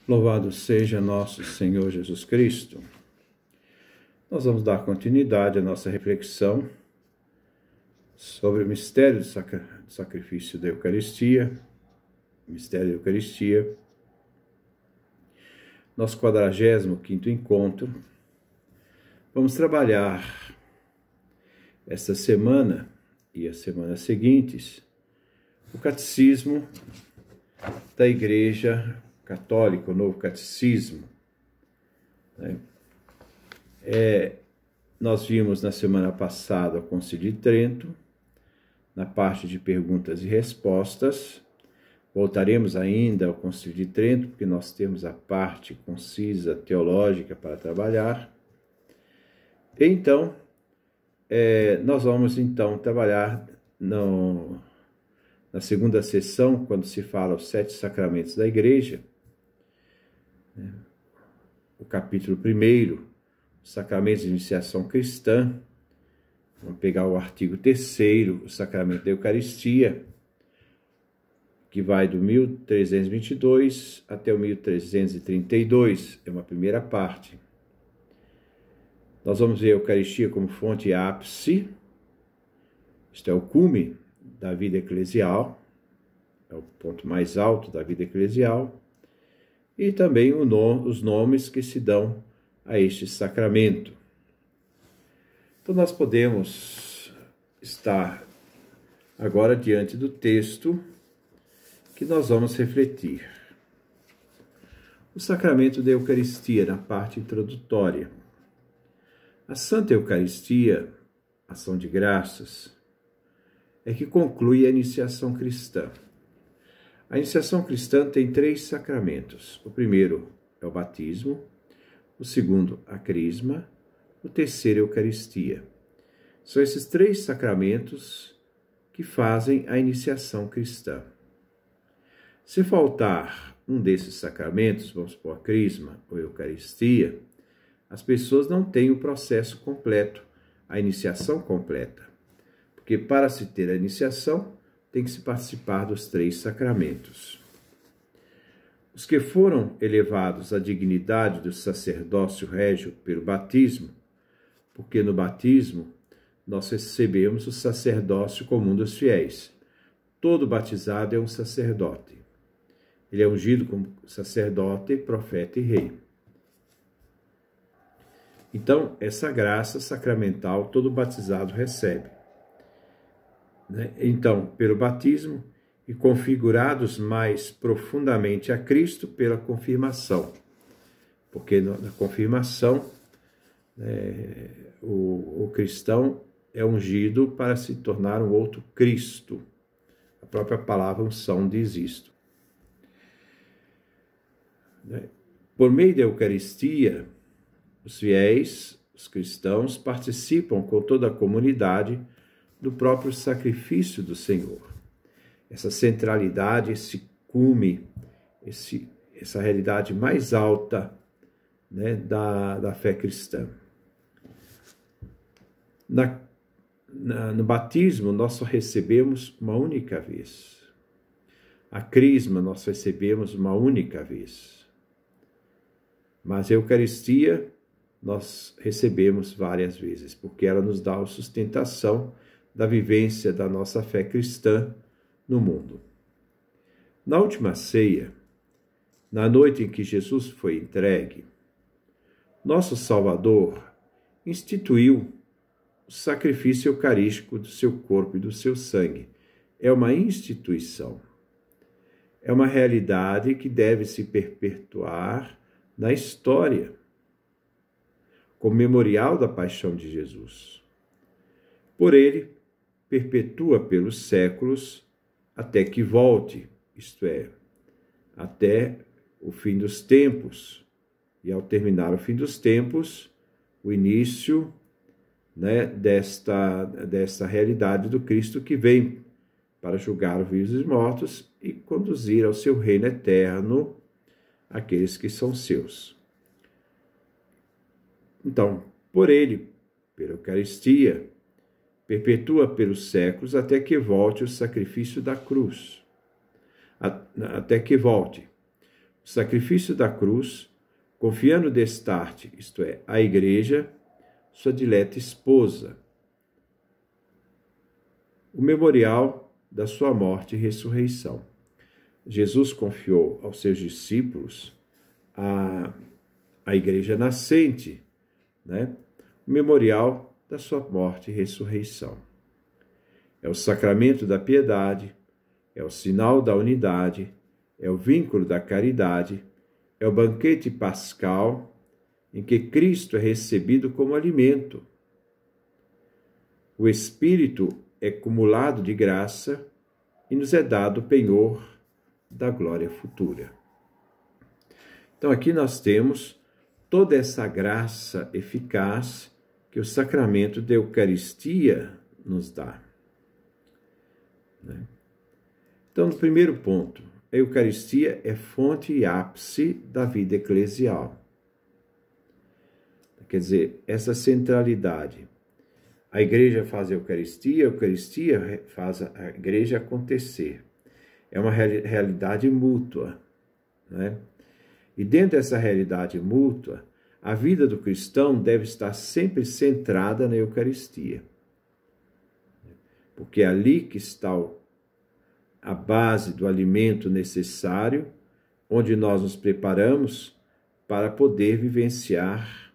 Louvado seja nosso Senhor Jesus Cristo. Nós vamos dar continuidade à nossa reflexão sobre o mistério do sacrifício da Eucaristia, mistério da Eucaristia, nosso 45º encontro. Vamos trabalhar esta semana e as semanas seguintes o Catecismo da Igreja Católica, o Novo Catecismo. Nós vimos na semana passada o Concílio de Trento, na parte de perguntas e respostas. Voltaremos ainda ao Concílio de Trento, porque nós temos a parte concisa teológica para trabalhar. Então, nós vamos então trabalhar na segunda sessão, quando se fala os 7 sacramentos da Igreja, o capítulo 1, os sacramentos de iniciação cristã. Vamos pegar o artigo 3º, o sacramento da Eucaristia, que vai do 1322 até o 1332, é uma primeira parte. Nós vamos ver a Eucaristia como fonte e ápice, isto é o cume da vida eclesial, é o ponto mais alto da vida eclesial, e também os nomes que se dão a este sacramento. Então nós podemos estar agora diante do texto que nós vamos refletir. O sacramento da Eucaristia, na parte introdutória. A Santa Eucaristia, ação de graças, é que conclui a iniciação cristã. A iniciação cristã tem 3 sacramentos. O primeiro é o batismo, o segundo, a crisma, o terceiro, a Eucaristia. São esses 3 sacramentos que fazem a iniciação cristã. Se faltar um desses sacramentos, vamos supor a crisma ou a Eucaristia, as pessoas não têm o processo completo, a iniciação completa. Porque para se ter a iniciação, tem que se participar dos 3 sacramentos. Os que foram elevados à dignidade do sacerdócio régio pelo batismo, porque no batismo nós recebemos o sacerdócio comum dos fiéis. Todo batizado é um sacerdote. Ele é ungido como sacerdote, profeta e rei. Então, essa graça sacramental todo batizado recebe. Então, pelo batismo, e configurados mais profundamente a Cristo pela confirmação. Porque na confirmação, o cristão é ungido para se tornar um outro Cristo. A própria palavra unção diz isto. Por meio da Eucaristia, os fiéis, os cristãos, participam com toda a comunidade do próprio sacrifício do Senhor. Essa centralidade, esse cume, essa realidade mais alta, da fé cristã. No batismo, nós só recebemos uma única vez. A crisma, nós recebemos uma única vez. Mas a Eucaristia, nós recebemos várias vezes, porque ela nos dá a sustentação da vivência da nossa fé cristã no mundo. Na última ceia, na noite em que Jesus foi entregue, nosso Salvador instituiu o sacrifício eucarístico do seu corpo e do seu sangue. É uma instituição. É uma realidade que deve se perpetuar na história, como memorial da paixão de Jesus. Por ele, perpetua pelos séculos até que volte, isto é, até o fim dos tempos. E ao terminar o fim dos tempos, o início desta realidade do Cristo que vem para julgar os vivos e os mortos e conduzir ao seu reino eterno aqueles que são seus. Então, por ele, pela Eucaristia, perpetua pelos séculos até que volte o sacrifício da cruz. Até que volte. o sacrifício da cruz, confiando destarte, isto é, a Igreja, sua dileta esposa, o memorial da sua morte e ressurreição. Jesus confiou aos seus discípulos a Igreja nascente, né? O memorial da sua morte e ressurreição. É o sacramento da piedade, é o sinal da unidade, é o vínculo da caridade, é o banquete pascal em que Cristo é recebido como alimento. O Espírito é cumulado de graça e nos é dado o penhor da glória futura. Então aqui nós temos toda essa graça eficaz que o sacramento da Eucaristia nos dá. Então, no primeiro ponto, a Eucaristia é fonte e ápice da vida eclesial. Quer dizer, essa centralidade. A Igreja faz a Eucaristia faz a Igreja acontecer. É uma realidade mútua, né? E dentro dessa realidade mútua, a vida do cristão deve estar sempre centrada na Eucaristia. Porque é ali que está a base do alimento necessário, onde nós nos preparamos para poder vivenciar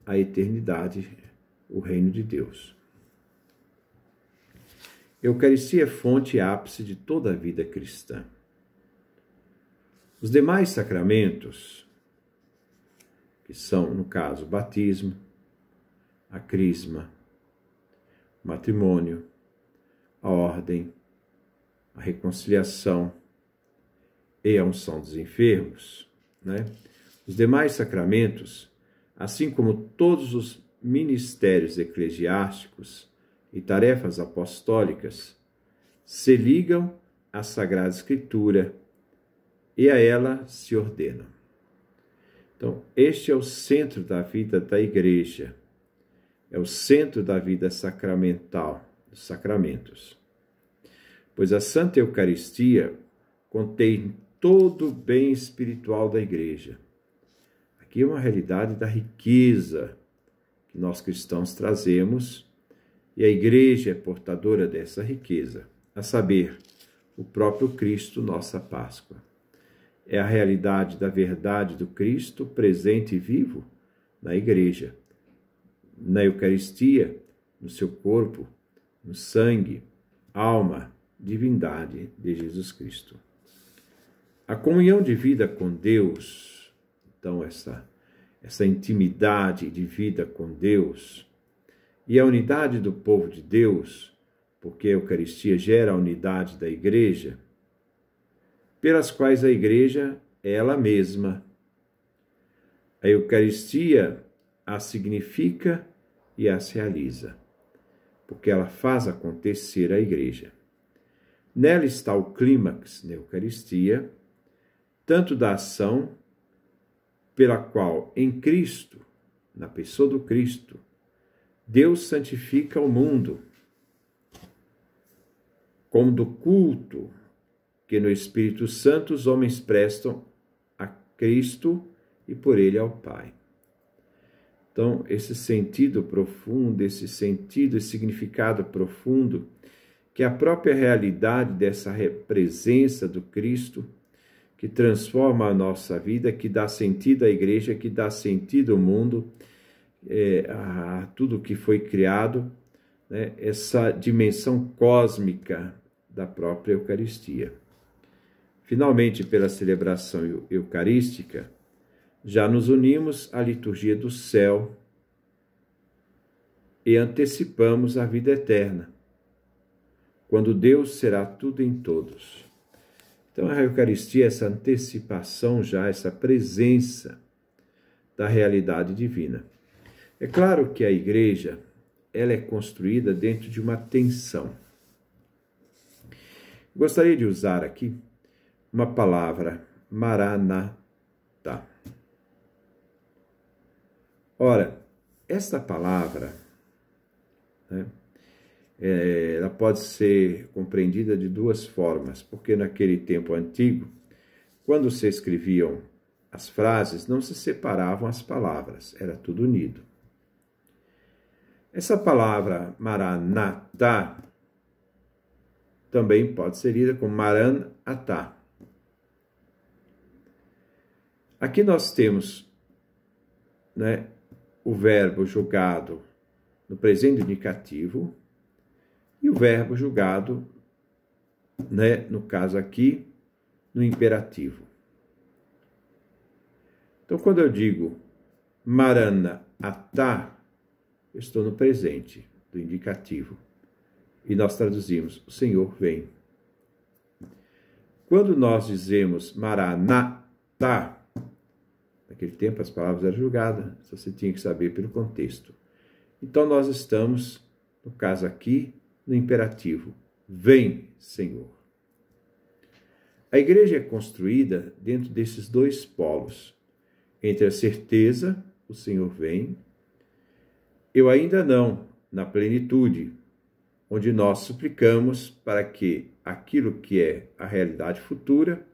a eternidade, o reino de Deus. Eucaristia é fonte e ápice de toda a vida cristã. Os demais sacramentos, que são, no caso, o batismo, a crisma, o matrimônio, a ordem, a reconciliação e a unção dos enfermos, né? Os demais sacramentos, assim como todos os ministérios eclesiásticos e tarefas apostólicas, se ligam à Sagrada Escritura e a ela se ordenam. Então, este é o centro da vida da Igreja, é o centro da vida sacramental, dos sacramentos. Pois a Santa Eucaristia contém todo o bem espiritual da Igreja. Aqui é uma realidade da riqueza que nós cristãos trazemos, e a Igreja é portadora dessa riqueza, a saber, o próprio Cristo, nossa Páscoa. É a realidade da verdade do Cristo presente e vivo na Igreja, na Eucaristia, no seu corpo, no sangue, alma, divindade de Jesus Cristo. A comunhão de vida com Deus, então essa intimidade de vida com Deus e a unidade do povo de Deus, porque a Eucaristia gera a unidade da Igreja, pelas quais a Igreja é ela mesma. A Eucaristia a significa e as realiza, porque ela faz acontecer a Igreja. Nela está o clímax da Eucaristia, tanto da ação pela qual, em Cristo, na pessoa do Cristo, Deus santifica o mundo, como do culto que no Espírito Santo os homens prestam a Cristo e por ele ao Pai. Então, esse sentido profundo, esse sentido e significado profundo, que é a própria realidade dessa presença do Cristo, que transforma a nossa vida, que dá sentido à Igreja, que dá sentido ao mundo, a tudo que foi criado, né? Essa dimensão cósmica da própria Eucaristia. Finalmente, pela celebração eucarística, já nos unimos à liturgia do céu e antecipamos a vida eterna, quando Deus será tudo em todos. Então, a Eucaristia é essa antecipação já, essa presença da realidade divina. É claro que a Igreja, ela é construída dentro de uma tensão. Gostaria de usar aqui uma palavra, Maranatha. Ora, esta palavra, né, ela pode ser compreendida de duas formas, porque naquele tempo antigo, quando se escreviam as frases, não se separavam as palavras, era tudo unido. Essa palavra Maranatá também pode ser lida como Maranatá. Aqui nós temos, né, o verbo julgado no presente indicativo e o verbo julgado, né, no caso aqui, no imperativo. Então, quando eu digo Maranatá, eu estou no presente do indicativo. E nós traduzimos, o Senhor vem. Quando nós dizemos Maranatá, naquele tempo as palavras eram julgadas, você tinha que saber pelo contexto. Então nós estamos, no caso aqui, no imperativo. Vem, Senhor. A igreja é construída dentro desses dois polos. Entre a certeza, o Senhor vem, eu ainda não, na plenitude, onde nós suplicamos para que aquilo que é a realidade futura,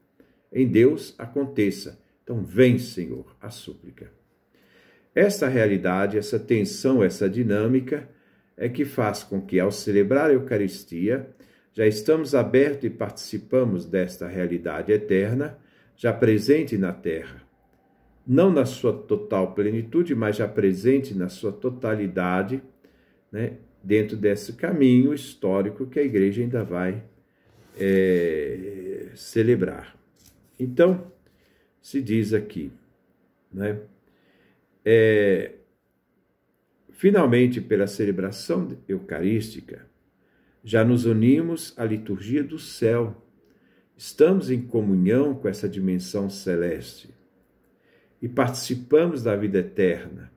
em Deus aconteça. Então, vem, Senhor, a súplica. Esta realidade, essa tensão, essa dinâmica é que faz com que, ao celebrar a Eucaristia, já estamos abertos e participamos desta realidade eterna, já presente na terra. Não na sua total plenitude, mas já presente na sua totalidade, né, dentro desse caminho histórico que a igreja ainda vai celebrar. Então, se diz aqui, né, finalmente, pela celebração eucarística, já nos unimos à liturgia do céu, estamos em comunhão com essa dimensão celeste e participamos da vida eterna.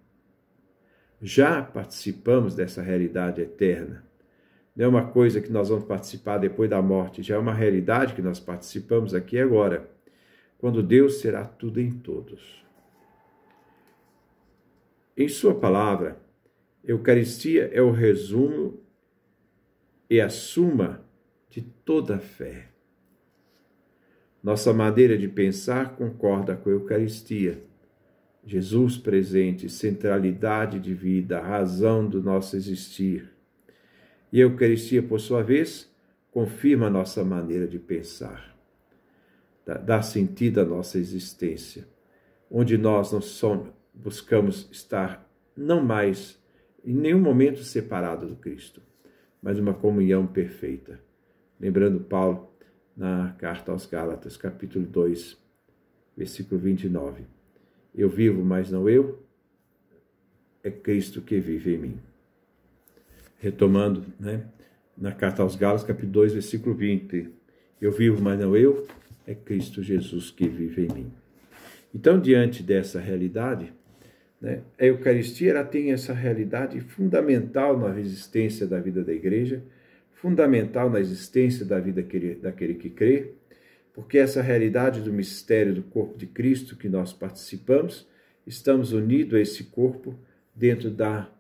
Já participamos dessa realidade eterna. Não é uma coisa que nós vamos participar depois da morte, já é uma realidade que nós participamos aqui e agora, quando Deus será tudo em todos. Em sua palavra, Eucaristia é o resumo e a suma de toda a fé. Nossa maneira de pensar concorda com a Eucaristia. Jesus presente, centralidade de vida, razão do nosso existir. E a Eucaristia, por sua vez, confirma a nossa maneira de pensar, dá sentido à nossa existência, onde nós buscamos estar não mais, em nenhum momento, separado do Cristo, mas uma comunhão perfeita. Lembrando Paulo, na carta aos Gálatas, capítulo 2, versículo 29. Eu vivo, mas não eu, é Cristo que vive em mim. Retomando, né, na carta aos Gálatas, capítulo 2, versículo 20. Eu vivo, mas não eu, é Cristo Jesus que vive em mim. Então, diante dessa realidade, né, a Eucaristia ela tem essa realidade fundamental na existência da vida da igreja, fundamental na existência da vida daquele que crê, porque essa realidade do mistério do corpo de Cristo que nós participamos, estamos unidos a esse corpo dentro da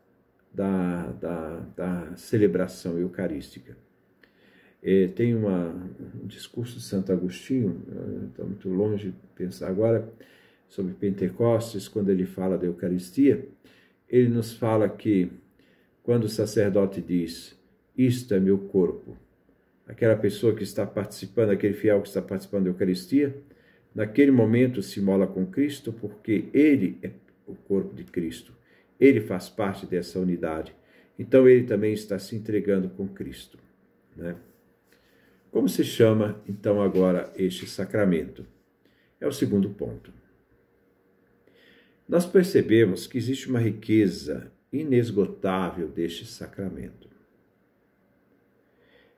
celebração eucarística. Tem um discurso de Santo Agostinho, estou muito longe de pensar agora, sobre Pentecostes, quando ele fala da Eucaristia, ele nos fala que quando o sacerdote diz, isto é meu corpo, aquela pessoa que está participando, aquele fiel que está participando da Eucaristia, naquele momento se mola com Cristo, porque ele é o corpo de Cristo. Ele faz parte dessa unidade. Então, ele também está se entregando com Cristo, né? Como se chama, então, agora este sacramento? É o segundo ponto. Nós percebemos que existe uma riqueza inesgotável deste sacramento.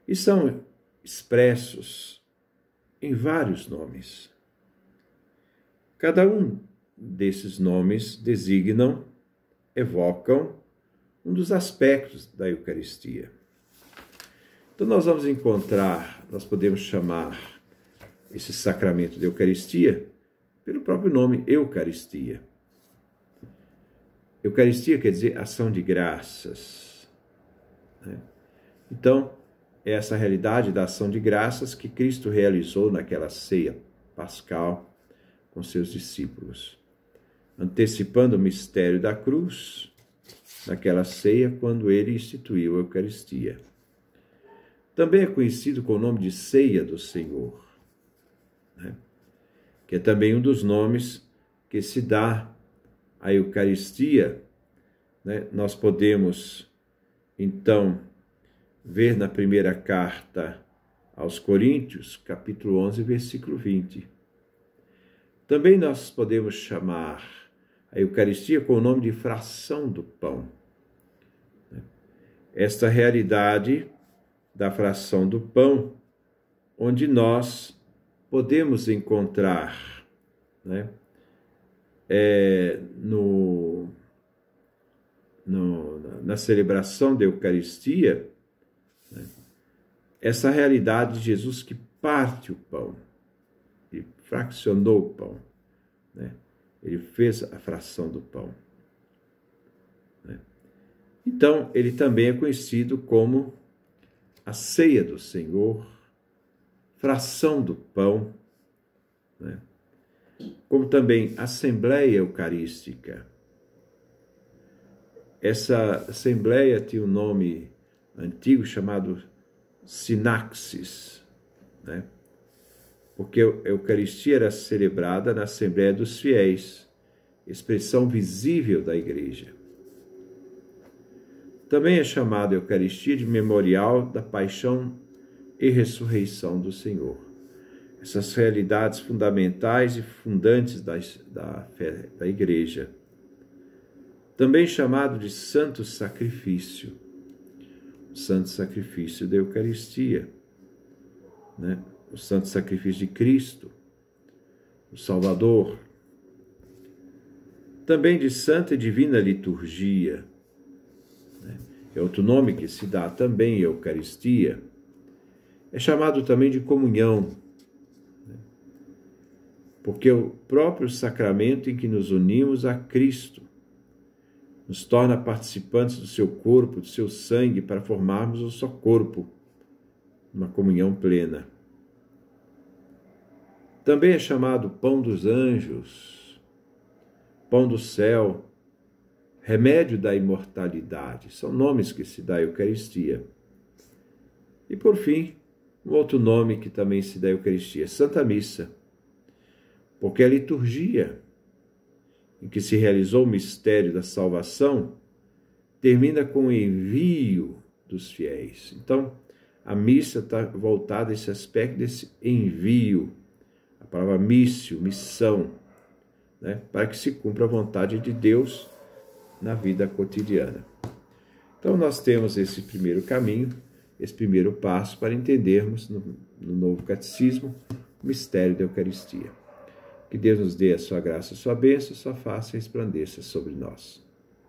E são expressos em vários nomes. Cada um desses nomes designam, evocam um dos aspectos da Eucaristia. Então nós vamos encontrar, nós podemos chamar esse sacramento de Eucaristia pelo próprio nome Eucaristia. Eucaristia quer dizer ação de graças, né? Então, é essa realidade da ação de graças que Cristo realizou naquela ceia pascal, com seus discípulos, antecipando o mistério da cruz naquela ceia quando ele instituiu a Eucaristia. Também é conhecido com o nome de Ceia do Senhor, né? Que é também um dos nomes que se dá à Eucaristia, né? Nós podemos, então, ver na primeira carta aos Coríntios, capítulo 11, versículo 20. Também nós podemos chamar a Eucaristia com o nome de fração do pão. Esta realidade da fração do pão, onde nós podemos encontrar, né, na celebração da Eucaristia, né, essa realidade de Jesus que parte o pão, ele fraccionou o pão, né? Ele fez a fração do pão, né? Então, ele também é conhecido como a ceia do Senhor, fração do pão, né? Como também Assembleia Eucarística. Essa Assembleia tinha um nome antigo chamado Sinaxis, né? Porque a Eucaristia era celebrada na Assembleia dos Fiéis, expressão visível da Igreja. Também é chamada a Eucaristia de memorial da paixão e ressurreição do Senhor. Essas realidades fundamentais e fundantes da fé da Igreja. Também chamado de Santo Sacrifício, o Santo Sacrifício da Eucaristia, né? O Santo Sacrifício de Cristo, o Salvador. Também de Santa e Divina Liturgia, né? É outro nome que se dá também à Eucaristia. É chamado também de comunhão, né? Porque é o próprio sacramento em que nos unimos a Cristo nos torna participantes do seu corpo, do seu sangue, para formarmos um só corpo, uma comunhão plena. Também é chamado pão dos anjos, pão do céu, remédio da imortalidade. São nomes que se dá à Eucaristia. E, por fim, um outro nome que também se dá à Eucaristia, Santa Missa, porque a liturgia em que se realizou o mistério da salvação termina com o envio dos fiéis. Então, a missa está voltada a esse aspecto desse envio, a palavra missio, missão, né? Para que se cumpra a vontade de Deus na vida cotidiana. Então, nós temos esse primeiro caminho, esse primeiro passo para entendermos no novo catecismo o mistério da Eucaristia. Que Deus nos dê a sua graça, a sua bênção, a sua face resplandeça sobre nós.